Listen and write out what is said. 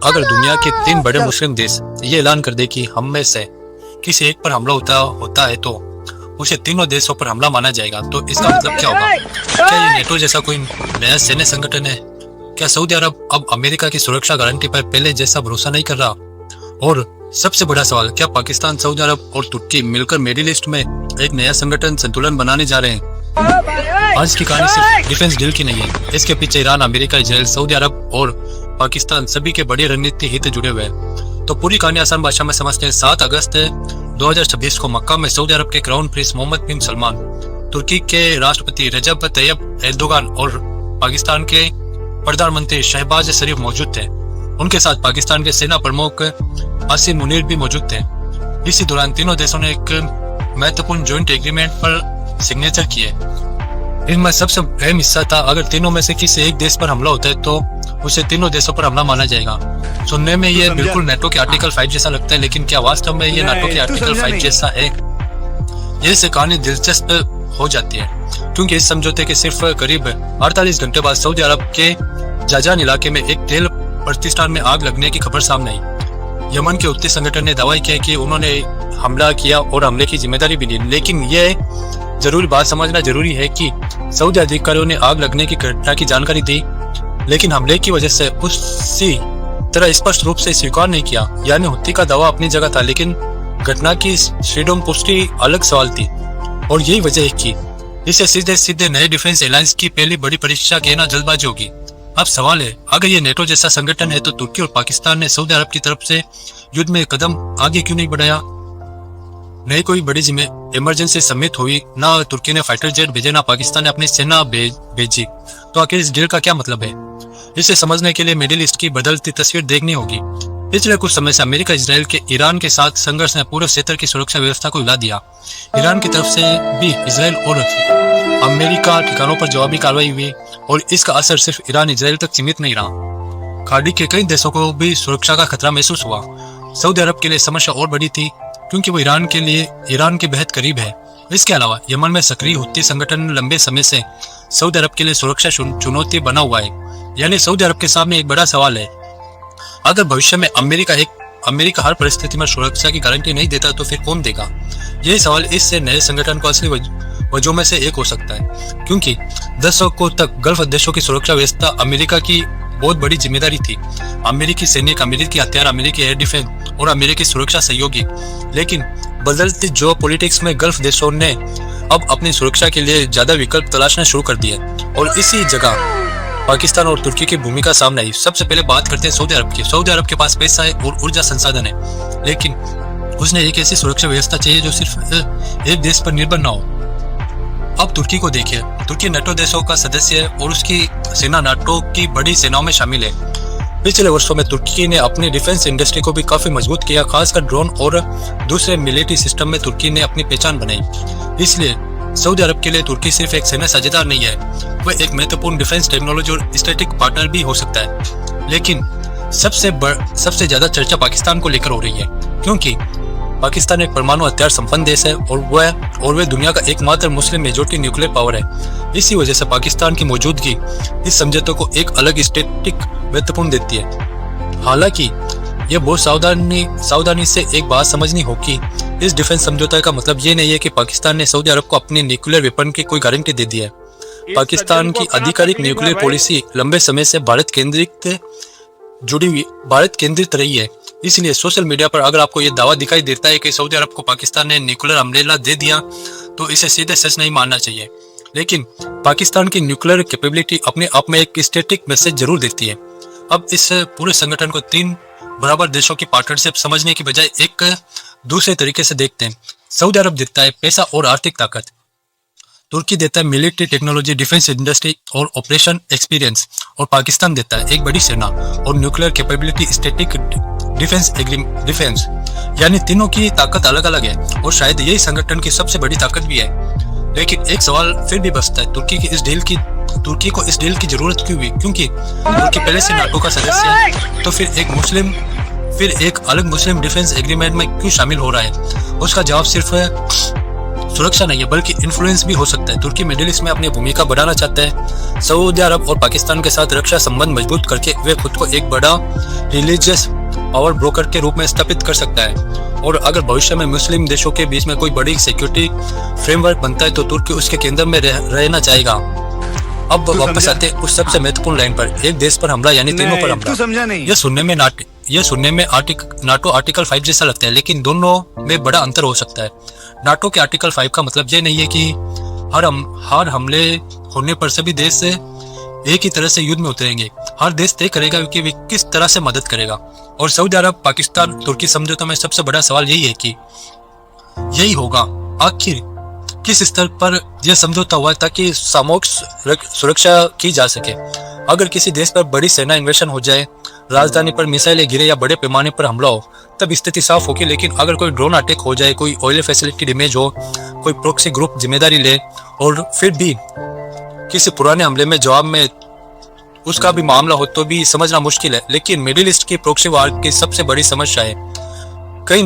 अगर दुनिया के 3 बड़े मुस्लिम देश ये ऐलान कर दे कि हम में से किसी एक पर हमला होता है तो उसे तीनों देशों पर हमला माना जाएगा, तो इसका मतलब क्या होगा? क्या ये नेटो जैसा कोई नया सैन्य संगठन है? क्या सऊदी अरब अब अमेरिका की सुरक्षा गारंटी पर पहले जैसा भरोसा नहीं कर रहा? और सबसे बड़ा सवाल, क्या पाकिस्तान, सऊदी अरब और तुर्की मिलकर मिडिल ईस्ट में एक नया संगठन संतुलन बनाने जा रहे हैं? आज की कहानी सिर्फ डिफेंस डील की नहीं है, इसके पीछे ईरान, अमेरिका, इजराइल, सऊदी अरब और पाकिस्तान सभी के बड़े रणनीति हित जुड़े हुए हैं। तो पूरी कहानी आसान भाषा में समझते हैं। 7 अगस्त 2026 को मक्का में सऊदी अरब के क्राउन प्रिंस मोहम्मद बिन सलमान, तुर्की के राष्ट्रपति रजब तैयब एर्दोगान और पाकिस्तान के प्रधानमंत्री शहबाज शरीफ मौजूद थे। उनके साथ पाकिस्तान के सेना प्रमुख आसिम मुनीर भी मौजूद थे। इसी दौरान तीनों देशों ने एक महत्वपूर्ण जॉइंट एग्रीमेंट पर सिग्नेचर किए। इनमें सबसे अहम हिस्सा था, अगर तीनों में से किसी एक देश पर हमला होता है तो उसे तीनों देशों पर हमला माना जाएगा। सुनने में ये बिल्कुल नाटो के आर्टिकल 5 जैसा लगता है, लेकिन क्या वास्तव में ये नाटो के आर्टिकल 5 जैसा है? ये से कहानी दिलचस्प हो जाती है, क्योंकि इस समझौते के सिर्फ करीब 48 घंटे बाद सऊदी अरब के जाजान इलाके में एक तेल प्रतिष्ठान में आग लगने की खबर सामने आई। यमन के हुती संगठन ने दावा किया कि उन्होंने हमला किया और हमले की जिम्मेदारी भी ली, लेकिन ये जरूरी बात समझना जरूरी है कि सऊदी अधिकारियों ने आग लगने की घटना की जानकारी दी, लेकिन हमले की वजह से उसी तरह स्पष्ट रूप से स्वीकार नहीं किया। यानी हुती का दावा अपनी जगह था, लेकिन घटना की फ्रीडम पुष्टि अलग सवाल थी। और यही वजह है कि इसे सीधे सीधे नए डिफेंस अलायंस की पहली बड़ी परीक्षा कहना जल्दबाजी होगी। अब सवाल है, अगर ये नेटो जैसा संगठन है तो तुर्की और पाकिस्तान ने सऊदी अरब की तरफ से युद्ध में कदम आगे क्यों नहीं बढ़ाया? नहीं कोई बड़ी इमरजेंसी समिट हुई, ना तुर्की ने फाइटर जेट भेजे, ना पाकिस्तान ने अपनी सेना भेजी, तो आखिर इस डील का क्या मतलब है? इसे समझने के लिए मिडिल ईस्ट की बदलती तस्वीर देखनी होगी। पिछले कुछ समय से अमेरिका, इजराइल के ईरान के साथ संघर्ष ने पूरे क्षेत्र की सुरक्षा व्यवस्था को हिला दिया। ईरान की तरफ से भी इजराइल और अमेरिका ठिकानों पर जवाबी कार्रवाई हुई, और इसका असर सिर्फ ईरान, इजराइल तक सीमित नहीं रहा। खाड़ी के कई देशों को भी सुरक्षा का खतरा महसूस हुआ। सऊदी अरब के लिए समस्या और बड़ी थी, क्योंकि वो ईरान के बेहद करीब है। इसके अलावा यमन में सक्रिय हुती संगठन लंबे समय से सऊदी अरब के लिए सुरक्षा चुनौती बना हुआ है। यानी सऊदी अरब के सामने एक बड़ा सवाल है, अगर भविष्य में अमेरिका हर परिस्थिति में सुरक्षा की गारंटी नहीं देता तो फिर कौन देगा? यही सवाल इससे नए संगठन को असली वजहों में से एक हो सकता है, क्योंकि दशकों तक गल्फ देशों की सुरक्षा व्यवस्था अमेरिका की बहुत बड़ी जिम्मेदारी थी। अमेरिकी सैनिक, अमेरिकी हथियार, अमेरिकी एयर डिफेंस और अमेरिकी सुरक्षा सहयोगी। लेकिन बदलती जियोपॉलिटिक्स में गल्फ देशों ने अब अपनी सुरक्षा के लिए ज्यादा विकल्प तलाशना शुरू कर दिए, और इसी जगह पाकिस्तान और तुर्की की भूमिका सामने आई। सबसे पहले बात करते हैं सऊदी अरब की। सऊदी अरब के पास पैसा है और ऊर्जा संसाधन है, लेकिन उसने एक ऐसी सुरक्षा व्यवस्था चाहिए जो सिर्फ एक देश पर निर्भर ना हो। अब तुर्की को देखिए, तुर्की नाटो देशों का सदस्य है और उसकी सेना नाटो की बड़ी सेनाओं में शामिल है। पिछले वर्षों में तुर्की ने अपनी डिफेंस इंडस्ट्री को भी काफी मजबूत किया, खासकर ड्रोन और दूसरे मिलिट्री सिस्टम में तुर्की ने अपनी पहचान बनाई। इसलिए सऊदी अरब के लिए तुर्की सिर्फ एक सेना साझेदार नहीं है, वह एक महत्वपूर्ण डिफेंस टेक्नोलॉजी और स्ट्रेटेजिक पार्टनर भी हो सकता है। लेकिन सबसे ज्यादा चर्चा पाकिस्तान को लेकर हो रही है, क्योंकि पाकिस्तान एक परमाणु हथियार संपन्न देश है और वह दुनिया का एकमात्र मुस्लिम मेजॉरिटी न्यूक्लियर पावर है। इसी वजह से पाकिस्तान की मौजूदगी इस समझौते को एक अलग स्ट्रेटेजिक महत्वपूर्ण देती है। हालांकि यह बहुत सावधानी से एक बात समझनी होगी, इस डिफेंस समझौते का मतलब ये नहीं है कि पाकिस्तान ने सऊदी अरब को अपनी न्यूक्लियर वेपन की कोई गारंटी दे दी है। पाकिस्तान की आधिकारिक न्यूक्लियर पॉलिसी लंबे समय से भारत केंद्रित रही है। इसलिए सोशल मीडिया पर अगर आपको यह दावा दिखाई देता है कि सऊदी अरब को पाकिस्तान ने न्यूक्लियर अम्ब्रेला दे दिया, तो इसे सीधे सच नहीं मानना चाहिए। लेकिन पाकिस्तान की न्यूक्लियर कैपेबिलिटी अपने आप में एक स्ट्रेटेजिक मैसेज जरूर देती है। अब इस पूरे संगठन को 3 बराबर देशों की पार्टनरशिप समझने की बजाय एक दूसरे तरीके से देखते हैं। सऊदी अरब देता है पैसा और आर्थिक ताकत, तुर्की देता है मिलिट्री टेक्नोलॉजी, डिफेंस इंडस्ट्री और ऑपरेशन एक्सपीरियंस, और पाकिस्तान देता है एक बड़ी सेना और न्यूक्लियर कैपेबिलिटी, स्ट्रेटेजिक डिफेंस। यानी तीनों की ताकत अलग अलग है, और शायद यही संगठन की सबसे बड़ी ताकत भी है। लेकिन एक सवाल फिर भी बचता है, तुर्की को इस डील की जरूरत क्यों हुई? क्योंकि तुर्की पहले से नाटो का सदस्य है, तो फिर एक अलग मुस्लिम डिफेंस एग्रीमेंट में क्यों शामिल हो रहा है? उसका जवाब सिर्फ सुरक्षा नहीं है बल्कि इन्फ्लुएंस भी हो सकता है। तुर्की मिडिल ईस्ट में अपनी भूमिका बढ़ाना चाहता है। सऊदी अरब और पाकिस्तान के साथ रक्षा संबंध मजबूत करके वे खुद को एक बड़ा रिलीजियस पावर ब्रोकर के रूप में स्थापित कर सकता है। और अगर भविष्य में मुस्लिम देशों के बीच में कोई बड़ी सिक्योरिटी फ्रेमवर्क बनता है तो तुर्की उसके केंद्र में रहना चाहेगा। अब वापस आते हैं उस सबसे महत्वपूर्ण लाइन पर, एक देश पर हमला यानी तीनों पर हमला। समझा नहीं। यह सुनने में नाटो आर्टिकल 5 जैसा लगता है, लेकिन दोनों में बड़ा अंतर हो सकता है। नाटो के आर्टिकल 5 का मतलब यह नहीं है कि हर हमले होने पर सभी देश एक ही तरह से युद्ध में उतरेंगे। हर देश तय करेगा कि वे किस तरह से मदद करेगा। और सऊदी अरब पाकिस्तान तुर्की समझौता में सबसे बड़ा सवाल यही है कि यही होगा आखिर किस स्तर पर यह समझौता हुआ ताकि सामूहिक सुरक्षा की जा सके। अगर किसी देश पर बड़ी सेना इन्वेशन हो जाए, राजधानी पर मिसाइलें गिरे या बड़े पैमाने पर हमला हो, तब स्थिति साफ होगी। लेकिन अगर कोई ड्रोन अटैक हो जाए, कोई ऑयल फैसिलिटी डैमेज हो, कोई प्रॉक्सी ग्रुप जिम्मेदारी ले और फिर भी किसी पुराने हमले में जवाब में उसका भी मामला हो तो भी समझना मुश्किल है। लेकिन मिडिल ईस्ट की प्रॉक्सी वार की सबसे बड़ी समस्या है कई